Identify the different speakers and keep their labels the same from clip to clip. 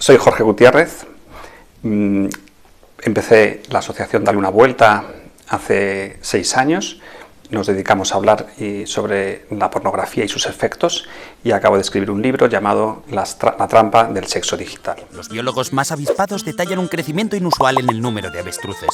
Speaker 1: Soy Jorge Gutiérrez. Empecé la asociación Dale una Vuelta hace 6 años. Nos dedicamos a hablar sobre la pornografía y sus efectos, y acabo de escribir un libro llamado La trampa del sexo digital.
Speaker 2: Los biólogos más avispados detallan un crecimiento inusual en el número de avestruces.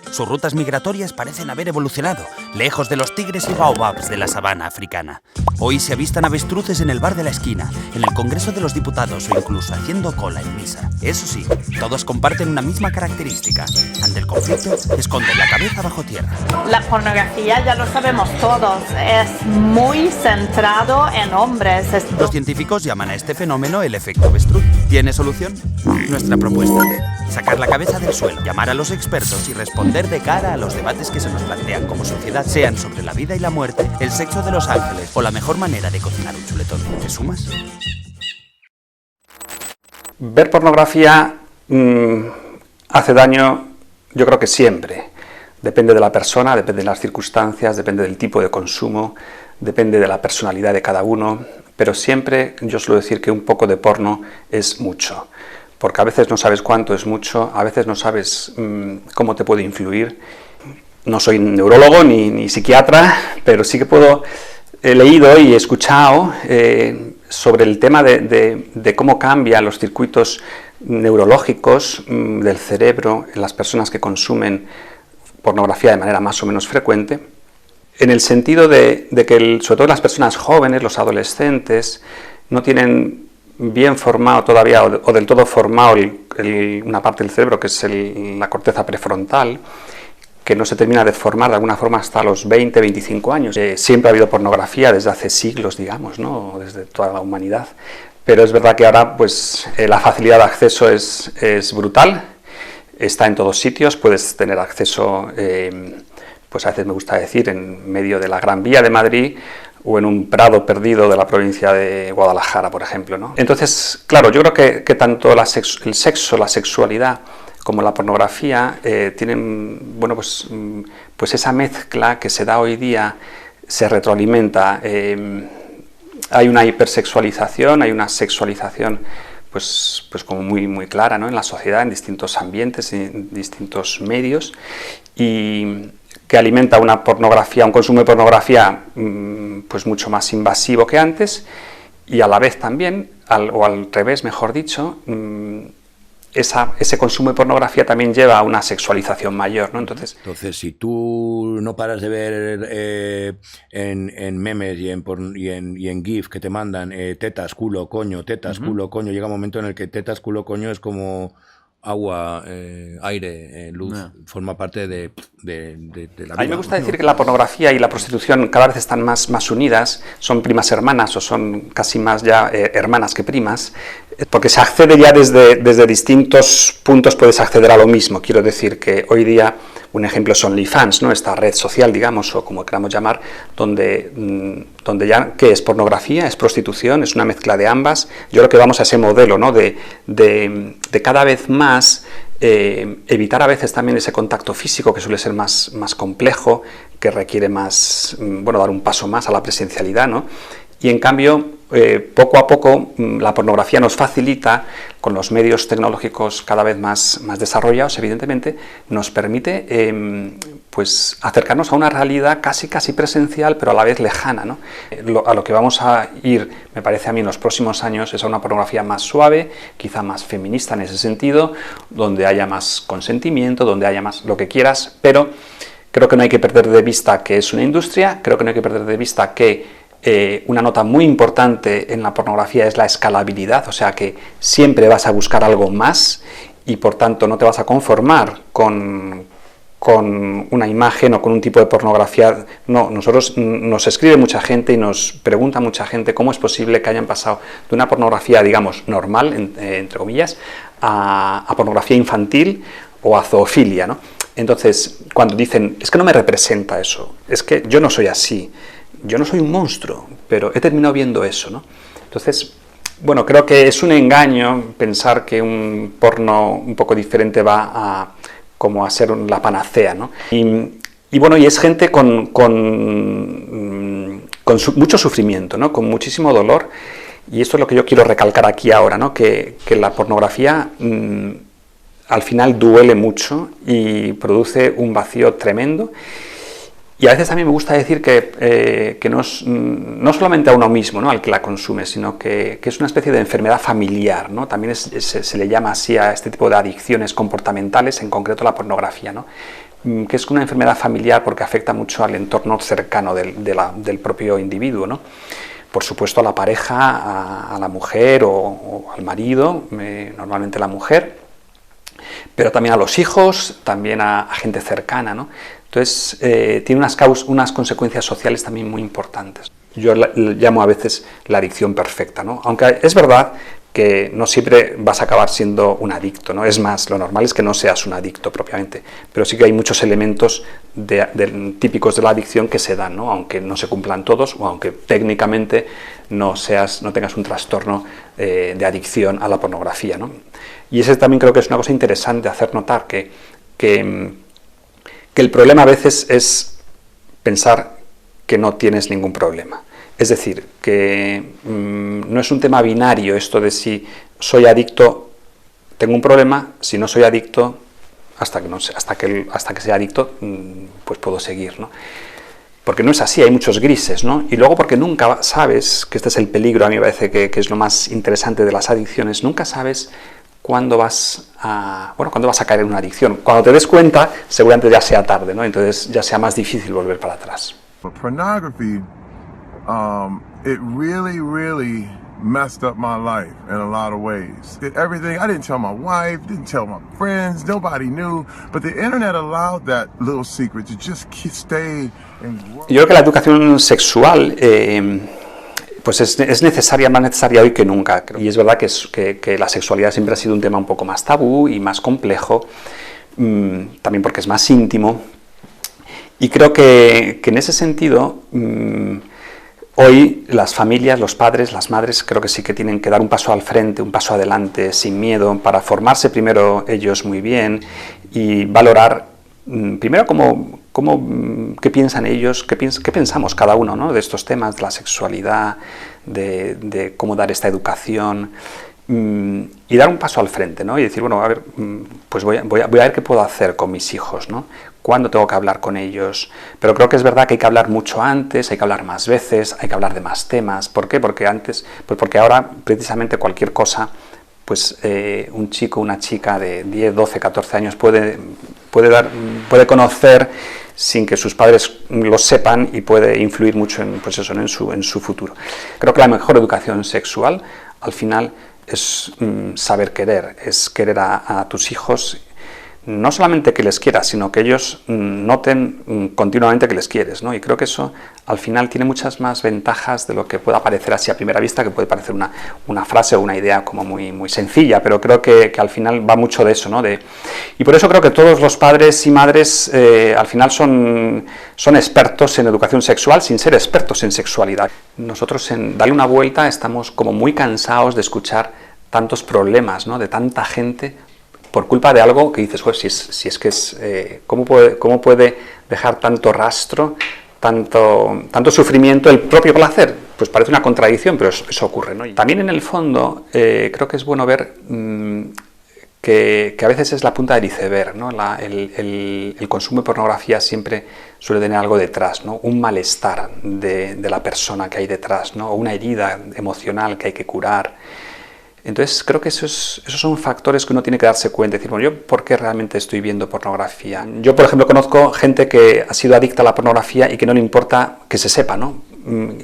Speaker 2: Sus rutas migratorias parecen haber evolucionado, lejos de los tigres y baobabs de la sabana africana. Hoy se avistan avestruces en el bar de la esquina, en el Congreso de los Diputados o incluso haciendo cola en misa. Eso sí, todos comparten una misma característica. Ante el conflicto, esconden la cabeza bajo tierra.
Speaker 3: La pornografía, ya lo sabemos todos, es muy centrado en hombres.
Speaker 2: Los científicos llaman a este fenómeno el efecto avestruz. ¿Tiene solución? Nuestra propuesta: sacar la cabeza del suelo, llamar a los expertos y responder de cara a los debates que se nos plantean como sociedad, sean sobre la vida y la muerte, el sexo de los ángeles o la mejor manera de cocinar un chuletón. ¿Te sumas?
Speaker 1: Ver pornografía hace daño, yo creo que siempre. Depende de la persona, depende de las circunstancias, depende del tipo de consumo, depende de la personalidad de cada uno, pero siempre yo suelo decir que un poco de porno es mucho, porque a veces no sabes cuánto es mucho, a veces no sabes cómo te puede influir. No soy neurólogo ni psiquiatra, pero sí que he leído y he escuchado sobre el tema de cómo cambian los circuitos neurológicos del cerebro en las personas que consumen pornografía de manera más o menos frecuente, en el sentido de que sobre todo las personas jóvenes, los adolescentes, no tienen bien formado todavía o del todo formado una parte del cerebro que es la corteza prefrontal, que no se termina de formar de alguna forma hasta los 20, 25 años. Siempre ha habido pornografía desde hace siglos, digamos, ¿no? Desde toda la humanidad, pero es verdad que ahora pues la facilidad de acceso es brutal. Está en todos sitios, puedes tener acceso, pues a veces me gusta decir, en medio de la Gran Vía de Madrid o en un prado perdido de la provincia de Guadalajara, por ejemplo, ¿no? Entonces, claro, yo creo que tanto el sexo, la sexualidad, como la pornografía tienen, bueno, pues esa mezcla que se da hoy día, se retroalimenta. Hay una hipersexualización, hay una sexualización pues como muy clara, ¿no? En la sociedad, en distintos ambientes, en distintos medios, y que alimenta una pornografía, un consumo de pornografía pues mucho más invasivo que antes, y a la vez también, o al revés, mejor dicho, ese consumo de pornografía también lleva a una sexualización mayor, ¿no? Entonces,
Speaker 4: si tú no paras de ver en memes y en GIF que te mandan tetas, culo, coño, tetas, culo, coño, llega un momento en el que tetas, culo, coño es como agua, aire, luz, forma parte de la vida.
Speaker 1: A mí me gusta decir que la pornografía y la prostitución cada vez están más unidas, son primas hermanas o son casi más ya hermanas que primas, porque se accede ya desde distintos puntos, puedes acceder a lo mismo. Quiero decir que hoy día un ejemplo es OnlyFans, ¿no? Esta red social, digamos, o como queramos llamar, donde ya, ¿qué es? Pornografía, es prostitución, es una mezcla de ambas. Yo creo que vamos a ese modelo, ¿no? De cada vez más evitar a veces también ese contacto físico que suele ser más complejo, que requiere más, dar un paso más a la presencialidad, ¿no? Y en cambio, poco a poco, la pornografía nos facilita, con los medios tecnológicos cada vez más desarrollados, evidentemente, nos permite pues acercarnos a una realidad casi presencial, pero a la vez lejana, ¿no? A lo que vamos a ir, me parece a mí, en los próximos años, es a una pornografía más suave, quizá más feminista en ese sentido, donde haya más consentimiento, donde haya más lo que quieras, pero creo que no hay que perder de vista que es una industria, creo que no hay que perder de vista que una nota muy importante en la pornografía es la escalabilidad, o sea que siempre vas a buscar algo más y por tanto no te vas a conformar con una imagen o con un tipo de pornografía. No, nos escribe mucha gente y nos pregunta mucha gente cómo es posible que hayan pasado de una pornografía, digamos, normal, entre comillas, a pornografía infantil o a zoofilia, ¿no? Entonces, cuando dicen, es que no me representa eso, es que yo no soy así, yo no soy un monstruo, pero he terminado viendo eso, ¿no? Entonces, creo que es un engaño pensar que un porno un poco diferente va a ser la panacea, ¿no? Y es gente con mucho sufrimiento, ¿no? Con muchísimo dolor, Y esto es lo que yo quiero recalcar aquí ahora, ¿no? Que la pornografía al final duele mucho y produce un vacío tremendo. Y a veces también me gusta decir que no solamente a uno mismo, ¿no?, al que la consume, sino que es una especie de enfermedad familiar, ¿no? También se le llama así a este tipo de adicciones comportamentales, en concreto la pornografía, ¿no? Que es una enfermedad familiar porque afecta mucho al entorno cercano del propio individuo, ¿no? Por supuesto a la pareja, a la mujer o al marido, normalmente la mujer, pero también a los hijos, también a gente cercana, ¿no? Entonces, tiene unas consecuencias sociales también muy importantes. Yo llamo a veces la adicción perfecta, ¿no? Aunque es verdad que no siempre vas a acabar siendo un adicto, ¿no? Es más, lo normal es que no seas un adicto propiamente, pero sí que hay muchos elementos típicos de la adicción que se dan, ¿no? Aunque no se cumplan todos o aunque técnicamente no tengas un trastorno de adicción a la pornografía, ¿no? Y ese también creo que es una cosa interesante hacer notar, que el problema a veces es pensar que no tienes ningún problema. Es decir, que no es un tema binario esto de si soy adicto, tengo un problema, si no soy adicto, hasta que sea adicto, pues puedo seguir, ¿no? Porque no es así, hay muchos grises, ¿no? Y luego porque nunca sabes, que este es el peligro, a mí me parece que es lo más interesante de las adicciones, nunca sabes cuándo vas a caer en una adicción. Cuando te des cuenta, seguramente ya sea tarde, ¿no? Entonces ya sea más difícil volver para atrás.
Speaker 5: Pornography, it really messed up my life in a lot of ways. Everything, I didn't tell my wife, didn't tell my friends, nobody knew, but the internet allowed that little secret to just stay and grow.
Speaker 1: Yo creo que la educación sexual pues es necesaria, más necesaria hoy que nunca. Y es verdad que la sexualidad siempre ha sido un tema un poco más tabú y más complejo, también porque es más íntimo. Y creo que en ese sentido, hoy las familias, los padres, las madres, creo que sí que tienen que dar un paso al frente, un paso adelante, sin miedo, para formarse primero ellos muy bien y valorar primero qué piensan ellos, qué pensamos cada uno, ¿no?, de estos temas, de la sexualidad, de cómo dar esta educación, y dar un paso al frente, ¿no?, y decir, bueno, a ver, pues voy a ver qué puedo hacer con mis hijos, ¿no?, cuándo tengo que hablar con ellos. Pero creo que es verdad que hay que hablar mucho antes, hay que hablar más veces, hay que hablar de más temas. ¿Por qué? Porque ahora precisamente cualquier cosa, pues un chico, una chica de 10, 12, 14 años puede conocer sin que sus padres lo sepan y puede influir mucho en su futuro. Creo que la mejor educación sexual al final es saber querer, es querer a tus hijos, no solamente que les quieras, sino que ellos noten continuamente que les quieres, ¿no? Y creo que eso al final tiene muchas más ventajas de lo que pueda parecer así a primera vista, que puede parecer una frase o una idea como muy sencilla, pero creo que al final va mucho de eso, ¿no? Y por eso creo que todos los padres y madres al final son expertos en educación sexual sin ser expertos en sexualidad. Nosotros en Dale una Vuelta estamos como muy cansados de escuchar tantos problemas, ¿no?, de tanta gente por culpa de algo que dices, pues si es que es, ¿cómo puede dejar tanto rastro, tanto sufrimiento el propio placer? Pues parece una contradicción, pero eso ocurre, ¿no? Y también en el fondo creo que es bueno ver que a veces es la punta del iceberg, ¿no? El consumo de pornografía siempre suele tener algo detrás, ¿no? Un malestar de la persona que hay detrás, ¿no? O una herida emocional que hay que curar. Entonces creo que esos son factores que uno tiene que darse cuenta, decir, bueno, ¿yo por qué realmente estoy viendo pornografía? Yo, por ejemplo, conozco gente que ha sido adicta a la pornografía y que no le importa que se sepa, ¿no?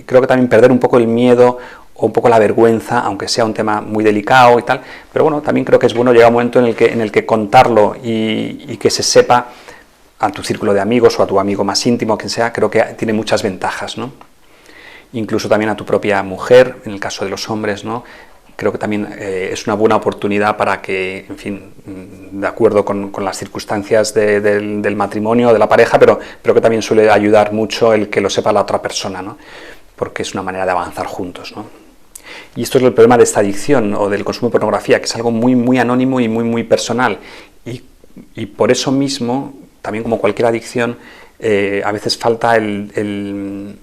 Speaker 1: Creo que también perder un poco el miedo o un poco la vergüenza, aunque sea un tema muy delicado y tal, pero bueno, también creo que es bueno llegar a un momento en el que contarlo y que se sepa a tu círculo de amigos o a tu amigo más íntimo, quien sea, creo que tiene muchas ventajas, ¿no? Incluso también a tu propia mujer, en el caso de los hombres, ¿no? Creo que también es una buena oportunidad para que, en fin, de acuerdo con las circunstancias del matrimonio, de la pareja, pero que también suele ayudar mucho el que lo sepa la otra persona, ¿no? Porque es una manera de avanzar juntos, ¿no? Y esto es el problema de esta adicción o del consumo de pornografía, que es algo muy anónimo y muy personal. Y por eso mismo, también como cualquier adicción, a veces falta el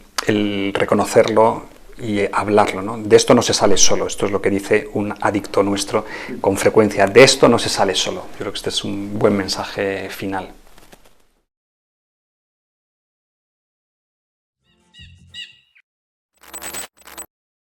Speaker 1: reconocerlo y hablarlo, ¿no? De esto no se sale solo, esto es lo que dice un adicto nuestro con frecuencia, de esto no se sale solo. Yo creo que este es un buen mensaje final.